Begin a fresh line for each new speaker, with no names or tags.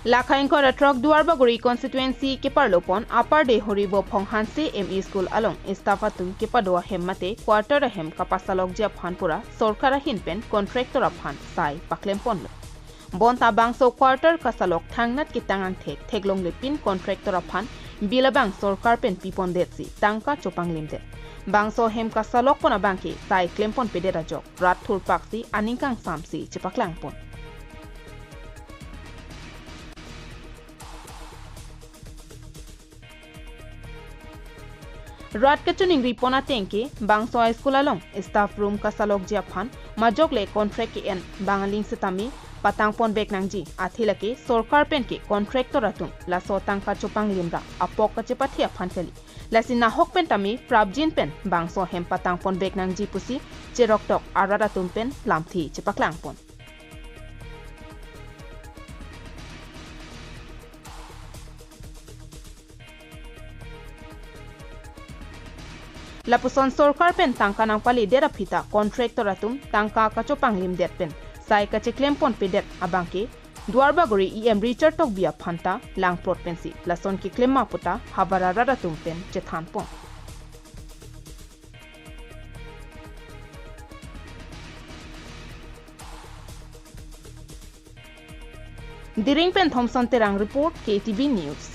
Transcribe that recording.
Lakhain ko truck duar baguri constituency ke parlopon Upper Deihori ME School along istafatun ke padua hemmate quarter hem kapasalok jia phanpura sorkara hinpen contractor aphan sai paklempon bonta bangso quarter kasalok thangnat ki tangang theklong lepin contractor aphan bilabang sorkar pen pipon detsi Tangka chopang limde bangso hem kasalok pona bangki sai klempon pedera jok rat thur paksi aningkang samsi chepaklang pon Rat kechuning ripona tengke bangso high school along staff room kasalok jiaphan majok le contract ke en bangaling setami patangpon bek nangji athilake sorkar pen ke contractor atum la so tangka chopang limra apok ka chepathia phankali lasina hok pen tami prabjin pen bangso hem patangpon bek nangji pusi cherok tok arara tum pen lamthi chepaklang pon Lapuson sorkar pen tangka nang pali dera pita contractor atum tangka kachopang lim det pen sai kacheklem pon pedet abangke duar bagori Richard tok bia phanta lang plot pensi lason ki klemma puta habara raratum pen chethan pon Diring pen Thompson terang report KTV News